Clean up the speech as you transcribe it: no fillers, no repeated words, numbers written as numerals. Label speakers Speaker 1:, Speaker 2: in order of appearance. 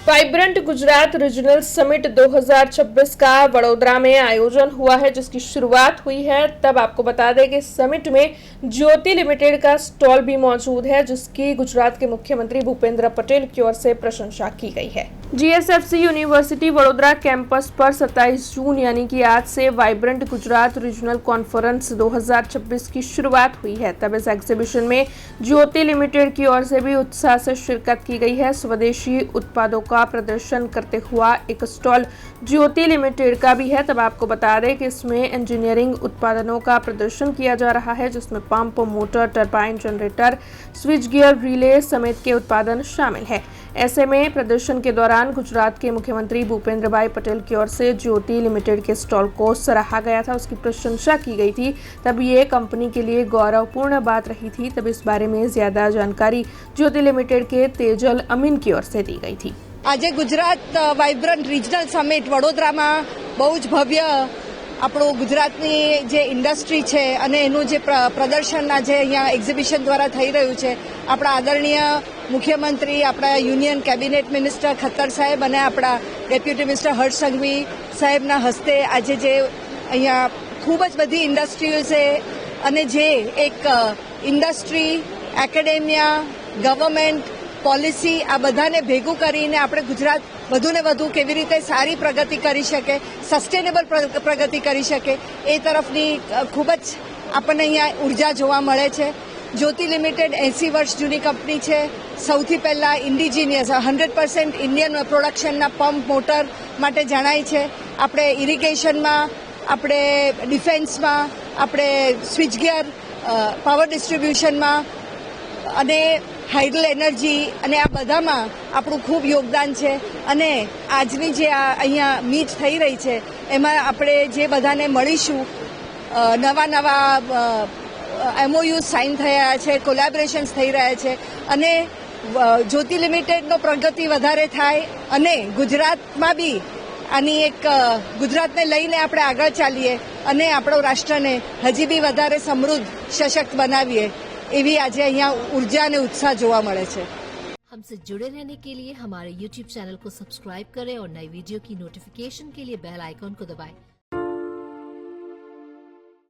Speaker 1: Vibrant Gujarat regional summit 2026 का वडोदरा में आयोजन हुआ है, जिसकी शुरुआत हुई है। तब आपको बता दें कि समिट में ज्योति लिमिटेड का स्टॉल भी मौजूद है, जिसकी गुजरात के मुख्यमंत्री भूपेंद्र पटेल की ओर से प्रशंसा की गई है। GSFC यूनिवर्सिटी वडोदरा कैंपस पर 27 जून यानी कि आज से वाइब्रेंट गुजरात रीजनल कॉन्फ्रेंस 2026 की शुरुआत हुई है। तब इस एग्जीबिशन में ज्योति लिमिटेड की ओर से भी उत्साह से शिरकत की गई है। स्वदेशी उत्पादों का प्रदर्शन करते हुआ एक स्टॉल ज्योति लिमिटेड का भी है। तब आपको बता दें कि इसमें इंजीनियरिंग उत्पादनों का प्रदर्शन किया जा रहा है, जिसमें pump, motor, turbine, generator, switch gear, relay समेत के उत्पादन शामिल है। ऐसे में प्रदर्शन के दौरान गुजरात के मुख्यमंत्री भूपेंद्र भाई पटेल की ओर से ज्योति लिमिटेड के स्टॉल को सराहा गया था, उसकी प्रशंसा की गई थी। तब ये कंपनी के लिए गौरवपूर्ण बात रही थी। तब इस बारे में ज्यादा जानकारी ज्योति लिमिटेड के तेजल अमीन की ओर से दी गई थी।
Speaker 2: આજે ગુજરાત વાઇબ્રન્ટ રિજનલ સમિટ વડોદરામાં બહુ જ ભવ્ય આપણું ગુજરાતની જે ઇન્ડસ્ટ્રી છે અને એનું જે પ્રદર્શનના જે અહીંયા એક્ઝિબિશન દ્વારા થઈ રહ્યું છે, આપણા આદરણીય મુખ્યમંત્રી, આપણા યુનિયન કેબિનેટ મિનિસ્ટર ખત્તર સાહેબ અને આપણા ડેપ્યુટી મિનિસ્ટર હર્ષ સંઘવી સાહેબના હસ્તે આજે જે અહીંયા ખૂબ જ બધી ઇન્ડસ્ટ્રીઓ છે અને જે એક ઇન્ડસ્ટ્રી, એકેડેમિયા, ગવર્મેન્ટ, પોલિસી આ બધાને ભેગું કરીને આપણે ગુજરાત વધુને વધુ કેવી રીતે સારી પ્રગતિ કરી શકે, સસ્ટેનેબલ પ્રગતિ કરી શકે એ તરફની ખૂબ જ આપણને અહીંયા ઉર્જા જોવા મળે છે। જ્યોતિ લિમિટેડ 80 વર્ષ જૂની કંપની છે। સૌથી પહેલાં ઇન્ડિજિનિયસ 100% ઇન્ડિયન પ્રોડક્શનના પંપ, મોટર માટે જણાય છે। આપણે ઇરિગેશનમાં, આપણે ડિફેન્સમાં, આપણે સ્વિચ ગિયર, પાવર ડિસ્ટ્રીબ્યુશનમાં અને હાઇડલ એનર્જી અને આ બધામાં આપણું ખૂબ યોગદાન છે। અને આજની જે આ અહીંયા મીટ થઈ રહી છે એમાં આપણે જે બધાને મળીશું, નવા નવા MOU સાઇન થયા છે, કોલેબોરેશન્સ થઈ રહ્યા છે અને જ્યોતિ લિમિટેડનો પ્રગતિ વધારે થાય અને ગુજરાતમાં બી આની એક ગુજરાતને લઈને આપણે આગળ ચાલીએ અને આપણો રાષ્ટ્રને હજી બી વધારે સમૃદ્ધ, સશક્ત બનાવીએ એવી આજે અહીંયા ऊर्जा અને उत्साह જોવા મળે છે।
Speaker 3: हमसे जुड़े रहने के लिए हमारे YouTube चैनल को सब्सक्राइब करें और नई वीडियो की नोटिफिकेशन के लिए बेल आइकॉन को दबाएं।